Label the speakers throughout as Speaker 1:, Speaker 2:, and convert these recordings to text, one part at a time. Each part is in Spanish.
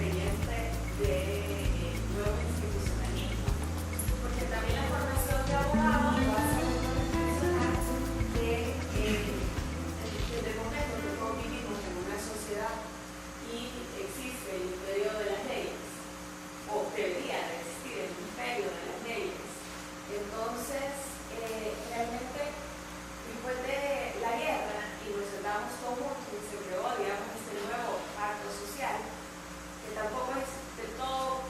Speaker 1: creyente de nuevo institucionalismo, porque también la formación de abogados lo hace reflexionar que desde el momento que todos vivimos en una sociedad y existe el imperio de las leyes, o debería de existir el imperio de las leyes, entonces realmente después de la guerra y nos sentamos todos juntos y se creó, digamos, este nuevo pacto social, que tampoco es de todo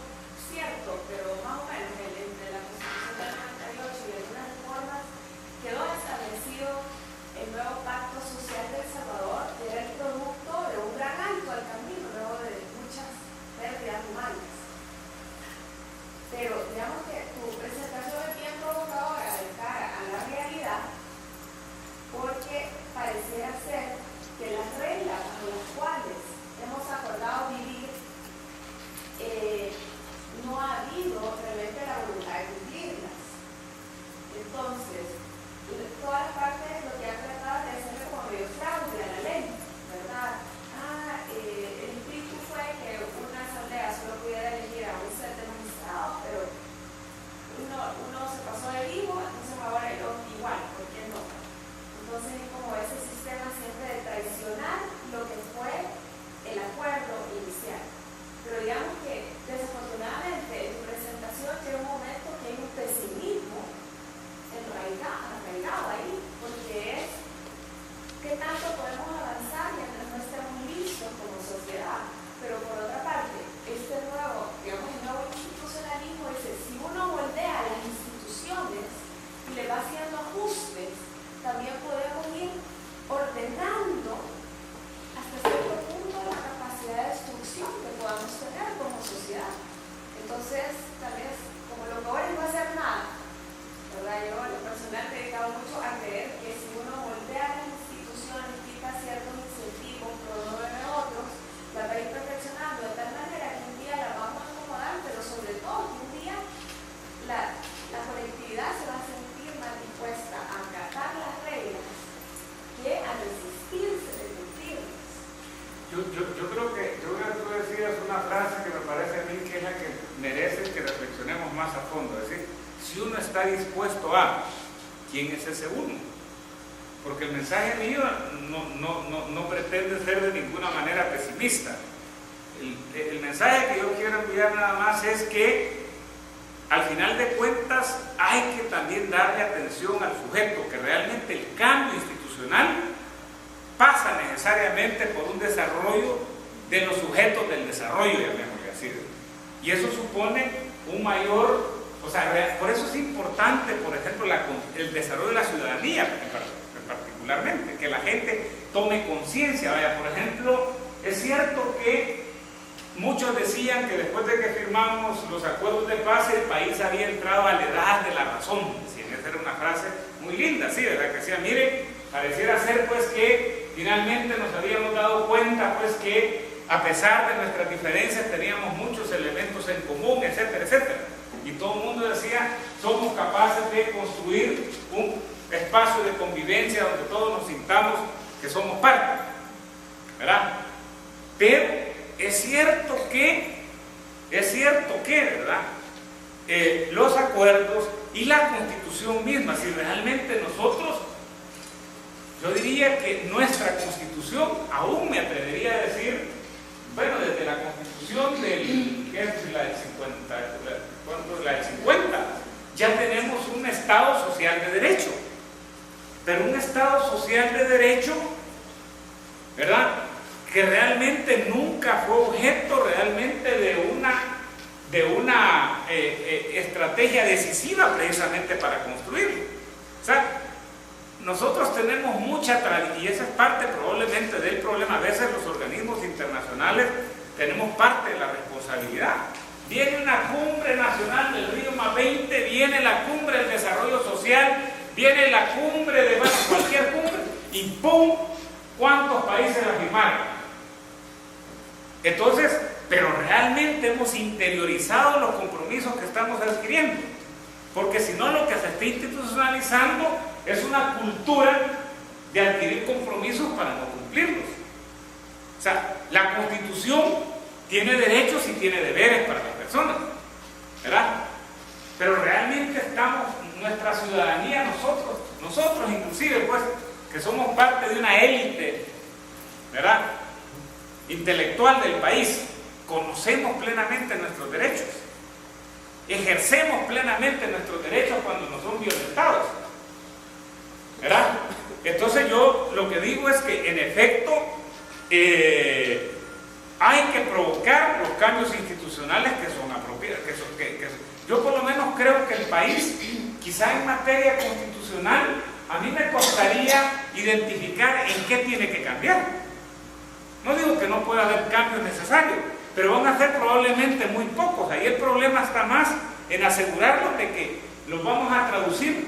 Speaker 1: cierto, pero más o menos entre la Constitución del 98 y algunas reformas quedó establecido el nuevo pacto social de El Salvador, que era el producto de un gran alto al camino, luego de muchas pérdidas humanas. Pero digamos que tu presentación es bien provocadora de cara a la realidad, porque pareciera ser que las reglas bajo las cuales hemos acordado vivir no ha habido realmente la voluntad de cumplirlas. Entonces, todas las partes lo que han tratado de hacerle como medio fraude a la ley, ¿verdad? El espíritu fue que una asamblea solo pudiera elegir a un set de magistrados, pero uno se pasó de vivo, entonces ahora el otro igual, ¿por qué no? Entonces es como ese sistema siempre de traicionar lo que fue el acuerdo inicial. Pero digamos que desafortunadamente en tu presentación llega un momento que hay un pesimismo arraigado ahí, porque es qué tanto podemos avanzar mientras no estemos listos como sociedad. Pero por otra parte, este nuevo, digamos, el nuevo institucionalismo dice, si uno moldea las instituciones y le va haciendo ajustes, también podemos ir ordenando hasta cierto punto la capacidad de destrucción que podamos tener como sociedad. Entonces, tal vez, como lo que ahora no va a hacer nada, ¿verdad? Yo en lo personal me he dedicado mucho a creer que si uno moldea las instituciones, quita ciertos incentivos, promueve otros, la va a ir perfeccionando de tal manera que un día la vamos a acomodar, pero sobre todo que un día la colectividad se va a sentir más dispuesta a acatar las reglas que a resistirse de cumplirlas.
Speaker 2: Yo creo que tú decías una frase que me parece a mí que es la que merece que reflexionemos más a fondo, es decir, si uno está dispuesto a, ¿quién es ese uno? Porque el mensaje mío no pretende ser de ninguna manera pesimista. El mensaje que yo quiero enviar nada más es que al final de cuentas hay que también darle atención al sujeto, que realmente el cambio institucional pasa necesariamente por un desarrollo de los sujetos del desarrollo, llamémosle así. Y eso supone un mayor, o sea, por eso es importante, por ejemplo, el desarrollo de la ciudadanía, particularmente, que la gente tome conciencia. Vaya, por ejemplo, es cierto que muchos decían que después de que firmamos los acuerdos de paz, el país había entrado a la edad de la razón. Decían, esa era una frase muy linda, sí, ¿verdad? Que decía, miren, pareciera ser pues que finalmente nos habíamos dado cuenta pues que a pesar de nuestras diferencias teníamos muchos elementos en común, etcétera, etcétera. Y todo el mundo decía, somos capaces de construir un espacio de convivencia donde todos nos sintamos que somos parte, ¿verdad? Pero es cierto que, ¿verdad? Los acuerdos y la Constitución misma, si realmente nosotros, yo diría que nuestra Constitución, aún me atrevería a decir, bueno, desde la Constitución ¿qué es la del 50? La del 50, ya tenemos un Estado social de derecho, pero un Estado social de derecho, ¿verdad?, que realmente nunca fue objeto realmente de una estrategia decisiva precisamente para construirlo. O sea, nosotros tenemos mucha tradición, y esa es parte probablemente del problema. A veces los organismos internacionales tenemos parte de la responsabilidad. Viene una cumbre nacional del Río +20, viene la cumbre del desarrollo social, viene la cumbre de cualquier cumbre, y ¡pum! ¿Cuántos países la firmaron? Entonces, pero realmente hemos interiorizado los compromisos que estamos adquiriendo, porque si no, lo que se está institucionalizando es una cultura de adquirir compromisos para no cumplirlos. O sea, la Constitución tiene derechos y tiene deberes para las personas, ¿verdad? Pero realmente estamos, nuestra ciudadanía, nosotros inclusive, pues, que somos parte de una élite, ¿verdad?, intelectual del país, conocemos plenamente nuestros derechos, ejercemos plenamente nuestros derechos cuando nos son violentados, ¿verdad? Entonces yo lo que digo es que en efecto hay que provocar los cambios institucionales que son apropiados. Yo por lo menos creo que el país, quizá en materia constitucional, a mí me costaría identificar en qué tiene que cambiar. No digo que no pueda haber cambios necesarios, pero van a ser probablemente muy pocos. Ahí el problema está más en asegurarnos de que los vamos a traducir,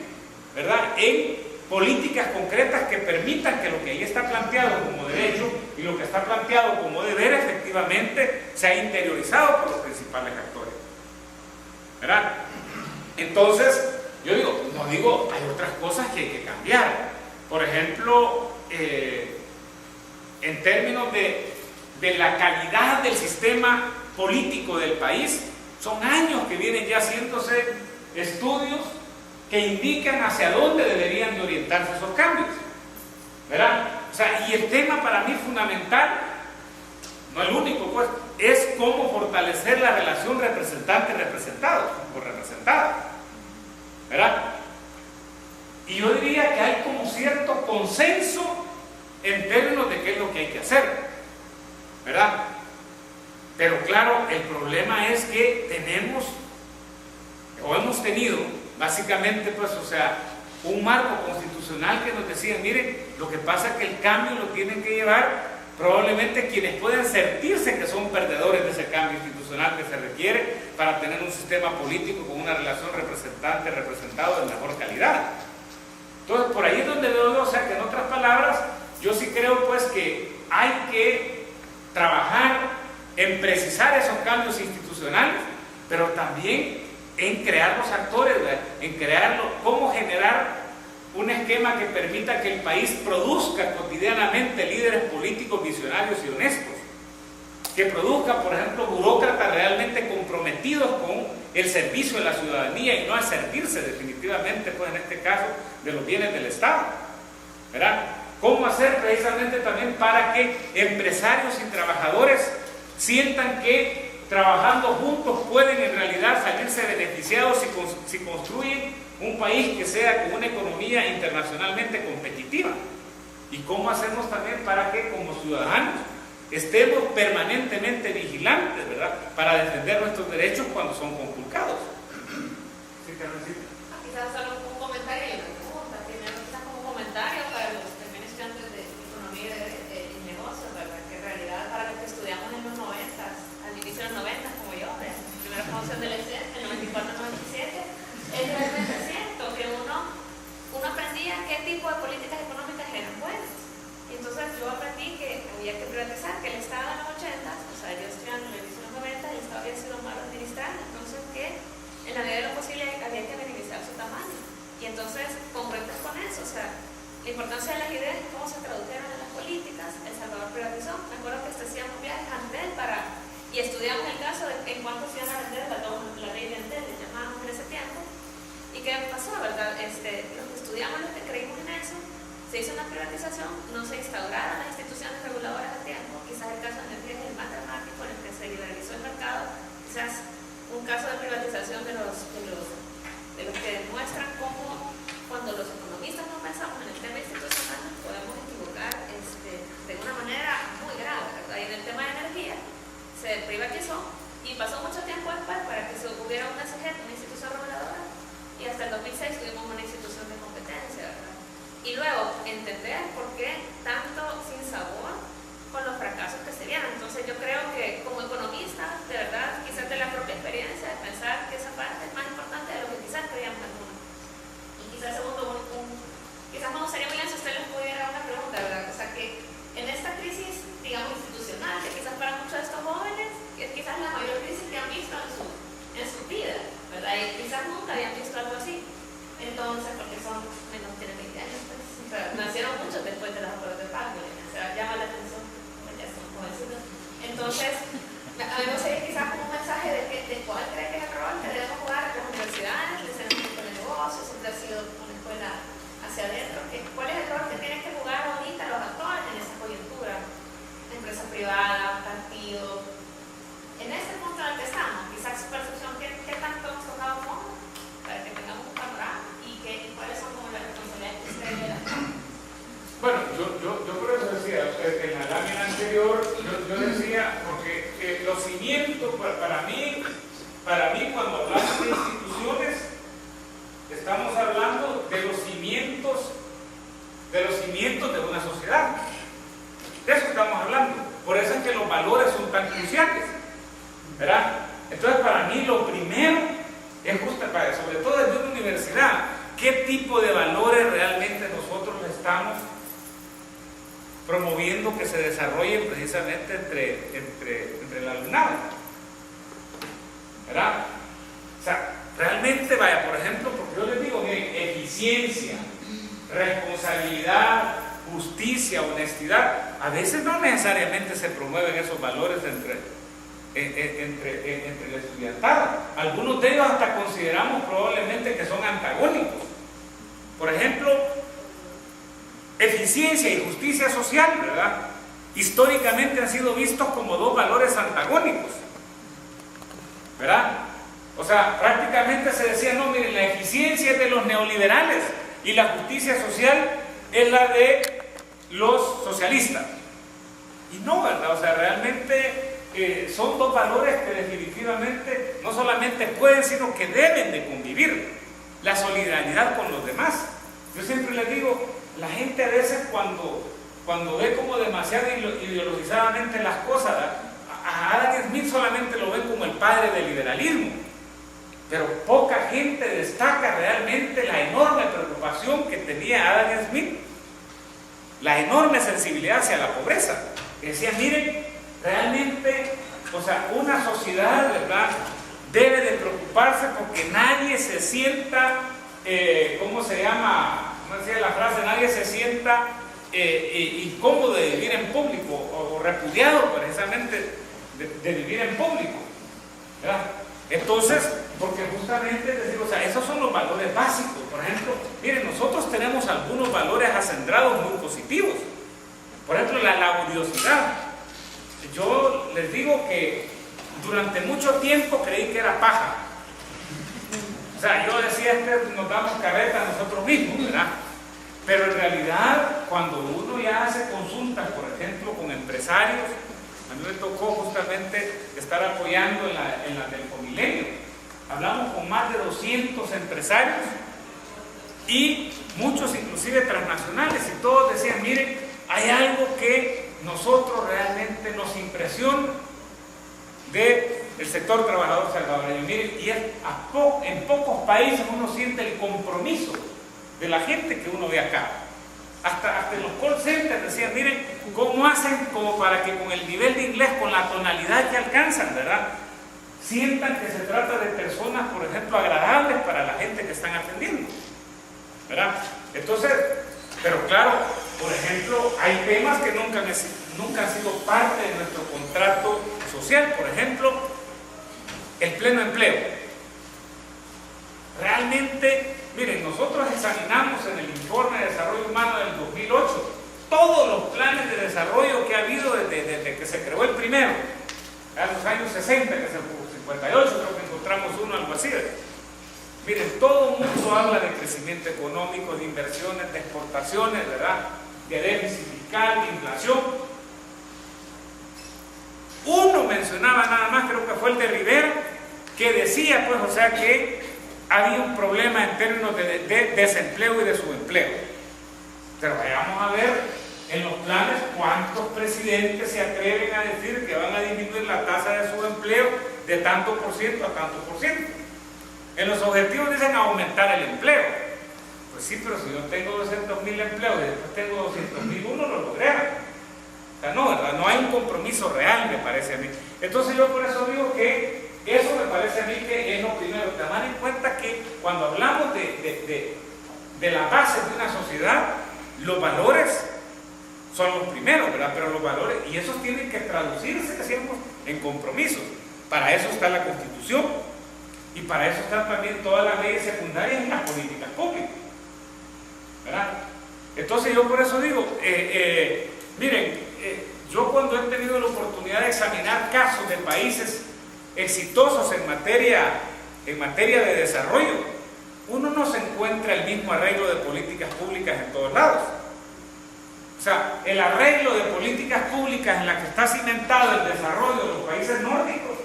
Speaker 2: ¿verdad?, en políticas concretas que permitan que lo que ahí está planteado como derecho y lo que está planteado como deber efectivamente sea interiorizado por los principales actores, ¿verdad? Entonces, yo digo, no digo, hay otras cosas que hay que cambiar. Por ejemplo, en términos de la calidad del sistema político del país, son años que vienen ya haciéndose estudios que indican hacia dónde deberían de orientarse esos cambios, ¿verdad? O sea, y el tema para mí fundamental, no el único, pues, es cómo fortalecer la relación representante-representado o representada, ¿verdad? Y yo diría que hay como cierto consenso en términos de qué es lo que hay que hacer, ¿verdad? Pero claro, el problema es que tenemos, o hemos tenido, básicamente, pues, o sea, un marco constitucional que nos decía, miren, lo que pasa es que el cambio lo tienen que llevar probablemente quienes pueden sentirse que son perdedores de ese cambio institucional que se requiere para tener un sistema político con una relación representante-representado de mejor calidad. Entonces, por ahí es donde veo yo, o sea, que en otras palabras, yo sí creo, pues, que hay que trabajar en precisar esos cambios institucionales, pero también en crear los actores, ¿verdad?, en crearlo, cómo generar un esquema que permita que el país produzca cotidianamente líderes políticos visionarios y honestos, que produzca, por ejemplo, burócratas realmente comprometidos con el servicio de la ciudadanía y no a servirse definitivamente, pues en este caso, de los bienes del Estado, ¿verdad? Cómo hacer precisamente también para que empresarios y trabajadores sientan que trabajando juntos pueden en realidad salirse beneficiados si construyen un país que sea con una economía internacionalmente competitiva. Y cómo hacemos también para que como ciudadanos estemos permanentemente vigilantes, ¿verdad?, para defender nuestros derechos cuando son conculcados. ¿Sí, Carmencita?
Speaker 3: Quizás solo un comentario y una pregunta. Primero, quizás como comentario para los también estudiantes de economía y negocios, ¿verdad?, que en realidad para los que estudiamos en los 90, al inicio de los 90, como yo, de primera promoción del ESET, en 94-97, es realmente cierto que uno aprendía qué tipo de políticas económicas eran buenas. Y entonces yo aprendí que había que privatizar, que el Estado en los 80, o sea, yo estudiando en el inicio de los 90, el Estado había sido malo administrado, entonces que en la medida de lo posible había que minimizar su tamaño. Y entonces congruentes con eso, o sea, la importancia de las ideas y cómo se tradujeron en las políticas. El Salvador privatizó. Me acuerdo que hacíamos viajes a Andel y estudiamos el caso de en cuánto se iban a vender la ley de Andel, le llamábamos en ese tiempo. ¿Y qué pasó, verdad? Los que estudiamos, los que creímos en eso, se hizo una privatización, no se instauraron las instituciones reguladoras a tiempo. Quizás el caso de energía es el más dramático en el que se liberalizó el mercado. Quizás un caso de privatización de los que demuestran cómo cuando los economistas no pensamos en el tema institucional nos podemos equivocar de una manera muy grave, ¿verdad? Y en el tema de energía se privatizó y pasó mucho tiempo después para que se hubiera una SG, una institución reguladora, y hasta el 2006 tuvimos una institución de competencia, ¿verdad? Y luego entender por qué tanto sin sabor con los fracasos que se dieron. Entonces yo creo que como economista, de verdad, quizás de la propia experiencia de pensar que esa parte es más importante de lo que quizás creíamos algunos. Y quizás segundo, quizás me gustaría muy bien si usted les pudiera dar una pregunta, ¿verdad? O sea que en esta crisis, digamos, institucional, que quizás para muchos de estos jóvenes es quizás la mayor crisis que han visto en su vida, ¿verdad? Y quizás nunca habían visto algo así. Entonces, porque tienen 20 años, pues, o sea, nacieron muchos después de los acuerdos de paz, o sea, llama la atención, pues ya son jovencitos. Entonces, a mí
Speaker 2: cimientos, para mí cuando hablamos de instituciones, estamos hablando de los cimientos de una sociedad. De eso estamos hablando. Por eso es que los valores son tan cruciales, ¿verdad? Entonces, para mí lo primero es sobre todo desde una universidad, qué tipo de valores realmente nosotros estamos promoviendo que se desarrollen precisamente entre el alumnado, ¿verdad? O sea, realmente, vaya, por ejemplo, porque yo les digo, miren, eficiencia, responsabilidad, justicia, honestidad, a veces no necesariamente se promueven esos valores entre el estudiantado. Algunos de ellos hasta consideramos probablemente que son antagónicos. Por ejemplo, eficiencia y justicia social, ¿verdad? Históricamente han sido vistos como dos valores antagónicos, ¿verdad? O sea, prácticamente se decía, no, miren, la eficiencia es de los neoliberales y la justicia social es la de los socialistas. Y no, ¿verdad? O sea, realmente son dos valores que definitivamente no solamente pueden, sino que deben de convivir. La solidaridad con los demás. Yo siempre les digo, la gente a veces cuando ve como demasiado ideologizadamente las cosas, a Adam Smith solamente lo ven como el padre del liberalismo, pero poca gente destaca realmente la enorme preocupación que tenía Adam Smith, la enorme sensibilidad hacia la pobreza. Que decía, miren, realmente, o sea, una sociedad, ¿verdad?, debe de preocuparse porque nadie se sienta, ¿cómo se llama? ¿Cómo decía la frase? Nadie se sienta incómodo de vivir en público o repudiado precisamente de vivir en público, ¿verdad? Entonces, porque justamente les digo, o sea, esos son los valores básicos. Por ejemplo, miren, nosotros tenemos algunos valores acendrados muy positivos. Por ejemplo, la laboriosidad. Yo les digo que durante mucho tiempo creí que era paja. O sea, yo decía, nos damos carreta a nosotros mismos, ¿verdad? Pero en realidad, cuando uno ya hace consultas, por ejemplo, con empresarios, a mí me tocó justamente estar apoyando en la del Comilenio. Hablamos con más de 200 empresarios y muchos inclusive transnacionales, y todos decían, miren, hay algo que nosotros realmente nos impresiona del sector trabajador salvadoreño. Miren, y en pocos países uno siente el compromiso de la gente que uno ve acá. Hasta en los call centers decían, miren, ¿cómo hacen como para que con el nivel de inglés, con la tonalidad que alcanzan, ¿verdad?, sientan que se trata de personas, por ejemplo, agradables para la gente que están atendiendo, ¿verdad? Entonces, pero claro, por ejemplo, hay temas que nunca han sido parte de nuestro contrato social. Por ejemplo, el pleno empleo. Realmente, miren, nosotros examinamos en el informe de desarrollo humano del 2008 todos los planes de desarrollo que ha habido desde que se creó el primero, a los años 60, que se puso 58, creo que encontramos uno, algo así. Miren, todo el mundo habla de crecimiento económico, de inversiones, de exportaciones, ¿verdad?, de déficit fiscal, de inflación. Uno mencionaba nada más, creo que fue el de Rivera, que decía, pues, o sea, que había un problema en términos de desempleo y de subempleo. Pero vayamos a ver en los planes cuántos presidentes se atreven a decir que van a disminuir la tasa de subempleo de tanto por ciento a tanto por ciento. En los objetivos dicen aumentar el empleo. Pues sí, pero si yo tengo 200.000 empleos y después tengo 200.000, uno lo logra. O sea, no, ¿verdad? No hay un compromiso real, me parece a mí. Entonces yo por eso digo que eso me parece a mí que es lo primero. Tomar en cuenta que cuando hablamos de la base de una sociedad, los valores son los primeros, ¿verdad? Pero los valores, y esos tienen que traducirse, decíamos, en compromisos. Para eso está la Constitución y para eso están también todas las leyes secundarias y las políticas públicas, ¿verdad? Entonces yo por eso digo, miren, yo cuando he tenido la oportunidad de examinar casos de países exitosos en materia de desarrollo, uno no se encuentra el mismo arreglo de políticas públicas en todos lados. O sea, el arreglo de políticas públicas en la que está cimentado el desarrollo de los países nórdicos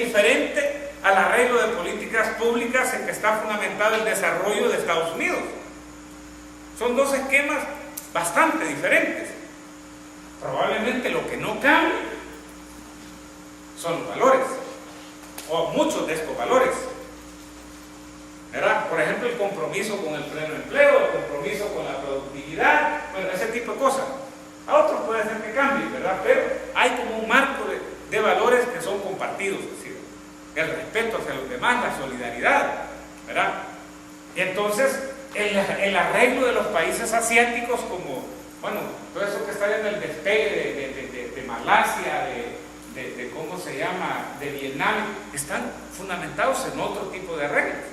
Speaker 2: diferente al arreglo de políticas públicas en que está fundamentado el desarrollo de Estados Unidos. Son dos esquemas bastante diferentes. Probablemente lo que no cambia son los valores, o muchos de estos valores, ¿verdad? Por ejemplo, el compromiso con el pleno empleo, el compromiso con la productividad, bueno, ese tipo de cosas. A otros puede ser que cambie, ¿verdad? Pero hay como un marco de valores que son compartidos, es decir, el respeto hacia los demás, la solidaridad, ¿verdad? Y entonces, el arreglo de los países asiáticos, como, bueno, todo eso que está en el despegue de Malasia, de ¿cómo se llama?, de Vietnam, están fundamentados en otro tipo de reglas.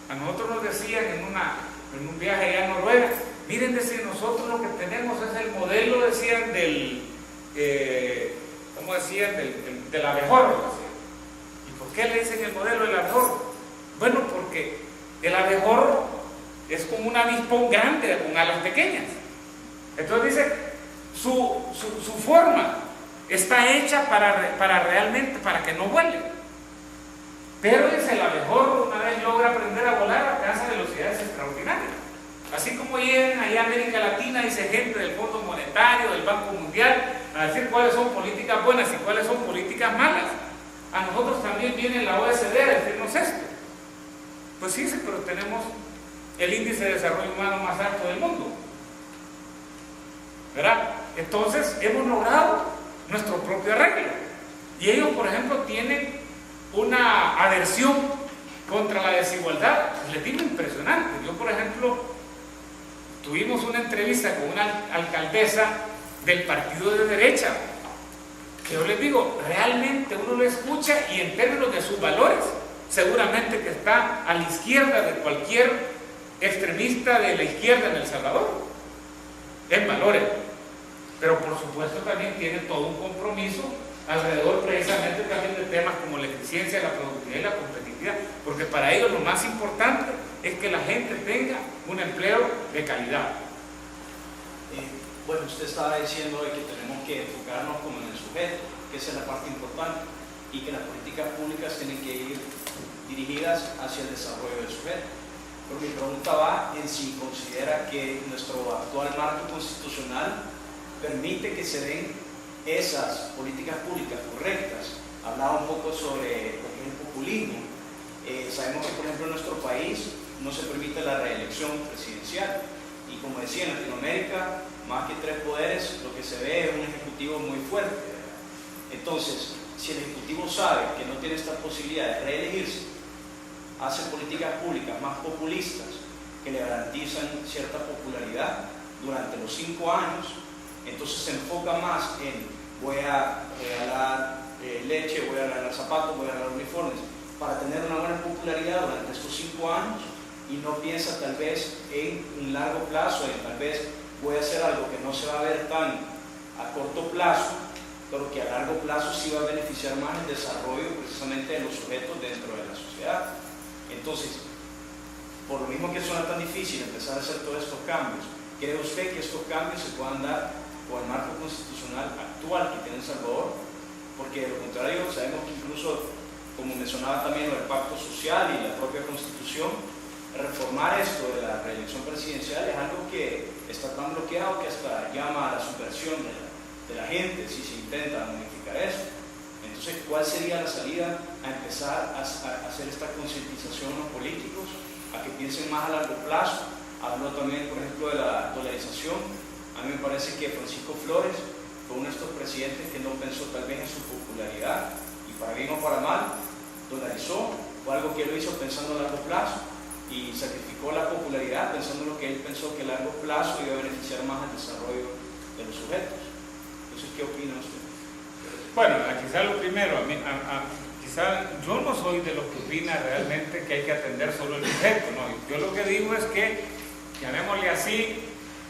Speaker 2: A nosotros nos decían en un viaje allá a Noruega, miren, decían, nosotros lo que tenemos es el modelo, decían, ¿cómo decían?, del abejorro, decían. ¿Y por qué le dicen el modelo del abejorro? Bueno, porque el abejorro es como un avispón grande con alas pequeñas. Entonces dice, su forma está hecha para realmente, para que no vuele. Pero dice, el abejorro una vez logra aprender a volar, alcanza velocidades extraordinarias. Así como llegan allá a América Latina, dice gente del Fondo Monetario, del Banco Mundial, a decir cuáles son políticas buenas y cuáles son políticas malas. A nosotros también viene la OECD a decirnos esto. Pues sí, pero tenemos el índice de desarrollo humano más alto del mundo, ¿verdad? Entonces hemos logrado nuestro propio arreglo. Y ellos, por ejemplo, tienen una aversión contra la desigualdad, les digo, impresionante. Yo, por ejemplo, tuvimos una entrevista con una alcaldesa del partido de derecha, que yo les digo, realmente uno lo escucha y en términos de sus valores, seguramente que está a la izquierda de cualquier extremista de la izquierda en El Salvador, en valores. Pero por supuesto también tiene todo un compromiso alrededor precisamente también de temas como la eficiencia, la productividad y la competitividad, porque para ellos lo más importante es que la gente tenga un empleo de calidad.
Speaker 4: Bueno, usted estaba diciendo de que tenemos que enfocarnos como en el sujeto, que esa es la parte importante, y que las políticas públicas tienen que ir dirigidas hacia el desarrollo del sujeto. Pero mi pregunta va en si considera que nuestro actual marco constitucional permite que se den esas políticas públicas correctas. Hablaba un poco sobre lo que es el populismo. Sabemos que, por ejemplo, en nuestro país no se permite la reelección presidencial. Y como decía, en Latinoamérica, más que 3 poderes, lo que se ve es un ejecutivo muy fuerte, ¿verdad? Entonces, si el ejecutivo sabe que no tiene esta posibilidad de reelegirse, hace políticas públicas más populistas que le garantizan cierta popularidad durante los 5 años, entonces se enfoca más en voy a regalar leche, voy a regalar zapatos, voy a regalar uniformes para tener una buena popularidad durante estos 5 años, y no piensa tal vez en un largo plazo, en tal vez voy a hacer algo que no se va a ver tan a corto plazo, pero que a largo plazo sí va a beneficiar más el desarrollo precisamente de los sujetos dentro de la sociedad. Entonces, por lo mismo que suena tan difícil empezar a hacer todos estos cambios, ¿cree usted que estos cambios se puedan dar con el marco constitucional actual que tiene El Salvador? Porque de lo contrario, sabemos que incluso, como mencionaba también, el pacto social y la propia constitución, reformar esto de la reelección presidencial es algo que está tan bloqueado que hasta llama a la subversión de la gente si se intenta modificar eso. Entonces, ¿cuál sería la salida a empezar a hacer esta concientización a los políticos, a que piensen más a largo plazo? Habló también, por ejemplo, de la dolarización. A mí me parece que Francisco Flores fue uno de estos presidentes que no pensó tal vez en su popularidad, y para bien o para mal, dolarizó, fue algo que él hizo pensando a largo plazo, y sacrificó la popularidad pensando en lo que él pensó que a largo plazo iba a beneficiar más el desarrollo de los sujetos. Entonces, ¿qué opina usted?
Speaker 2: Bueno, quizá lo primero, quizá yo no soy de los que opina realmente que hay que atender solo el sujeto, no. Yo lo que digo es que, llamémosle así,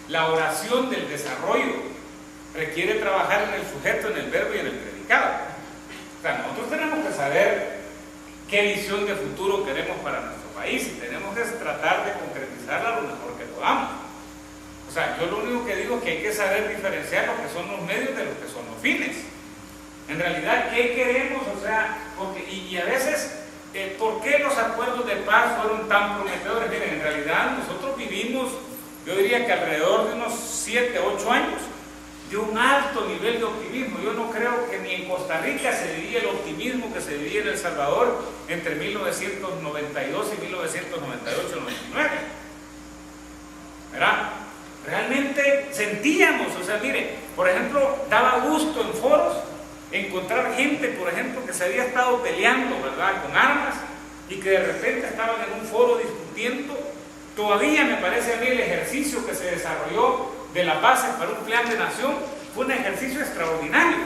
Speaker 2: la oración del desarrollo requiere trabajar en el sujeto, en el verbo y en el predicado. O sea, nosotros tenemos que saber qué visión de futuro queremos para nuestro país, y tenemos que tratar de concretizarla lo mejor que podamos. O sea, yo lo único que digo es que hay que saber diferenciar lo que son los medios de lo que son los fines. En realidad, ¿qué queremos? O sea, porque Y a veces, ¿por qué los acuerdos de paz fueron tan prometedores? Miren, en realidad nosotros vivimos, yo diría que alrededor de unos 7, 8 años, de un alto nivel de optimismo. Yo no creo que ni en Costa Rica se vivía el optimismo que se vivía en El Salvador entre 1992 y 1998-99. ¿Verdad? Realmente sentíamos, o sea, mire, por ejemplo, daba gusto en foros encontrar gente, por ejemplo, que se había estado peleando, ¿verdad?, con armas y que de repente estaban en un foro discutiendo. Todavía me parece a mí el ejercicio que se desarrolló de las bases para un plan de nación fue un ejercicio extraordinario.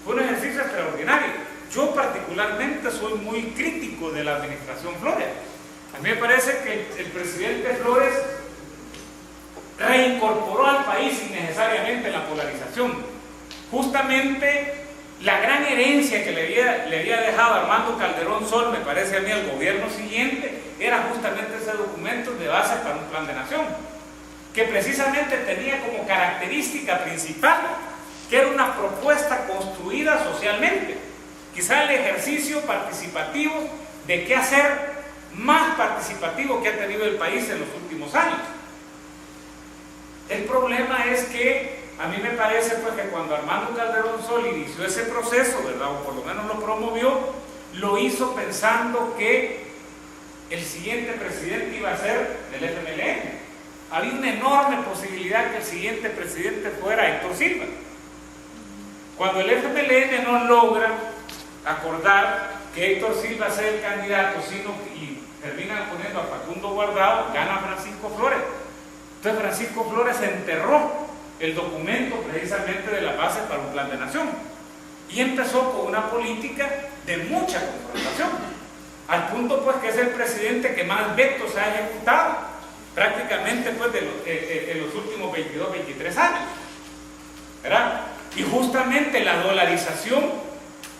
Speaker 2: Fue un ejercicio extraordinario. Yo particularmente soy muy crítico de la administración Flores. A mí me parece que el presidente Flores reincorporó al país innecesariamente la polarización. Justamente la gran herencia que le había dejado Armando Calderón Sol, me parece a mí, al gobierno siguiente, era justamente ese documento de base para un plan de nación, que precisamente tenía como característica principal que era una propuesta construida socialmente, quizá el ejercicio participativo de qué hacer más participativo que ha tenido el país en los últimos años. El problema es que a mí me parece pues que cuando Armando Calderón Sol inició ese proceso, ¿verdad?, o por lo menos lo promovió, lo hizo pensando que el siguiente presidente iba a ser del FMLN. Había una enorme posibilidad que el siguiente presidente fuera Héctor Silva. Cuando el FMLN no logra acordar que Héctor Silva sea el candidato, sino y terminan poniendo a Facundo Guardado, gana Francisco Flores. Entonces Francisco Flores enterró el documento precisamente de la base para un plan de nación y empezó con una política de mucha confrontación, al punto pues que es el presidente que más vetos ha ejecutado prácticamente pues en los últimos 22, 23 años, ¿verdad? Y justamente la dolarización,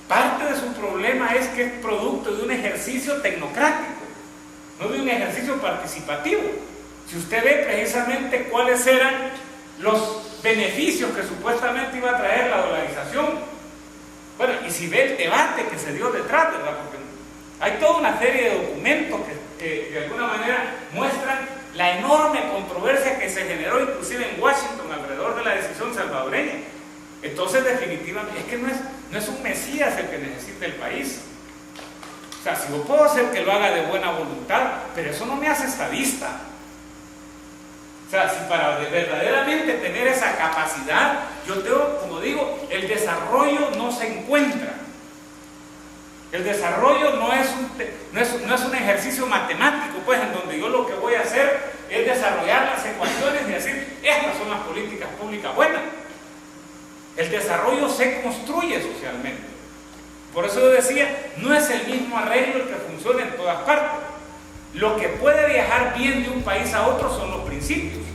Speaker 2: parte de su problema es que es producto de un ejercicio tecnocrático, no de un ejercicio participativo. Si usted ve precisamente cuáles eran los beneficios que supuestamente iba a traer la dolarización, bueno, y si ve el debate que se dio detrás, ¿verdad?, porque hay toda una serie de documentos que de alguna manera muestran la enorme controversia que se generó inclusive en Washington alrededor de la decisión salvadoreña. Entonces definitivamente es que no es un mesías el que necesita el país. O sea, si yo puedo hacer que lo haga de buena voluntad, pero eso no me hace estadista. O sea, si para verdaderamente tener esa capacidad, yo tengo, como digo, el desarrollo no se encuentra. El desarrollo no es un ejercicio matemático, pues, en donde yo lo que voy a hacer es desarrollar las ecuaciones y decir, estas son las políticas públicas buenas. El desarrollo se construye socialmente. Por eso yo decía, no es el mismo arreglo el que funciona en todas partes. Lo que puede viajar bien de un país a otro son los principios.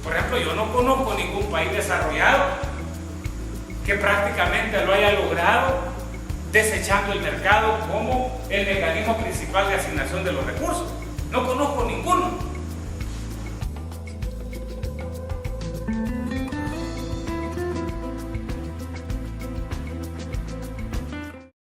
Speaker 2: Por ejemplo, yo no conozco ningún país desarrollado que prácticamente lo haya logrado desechando el mercado como el mecanismo principal de asignación de los recursos. No conozco ninguno.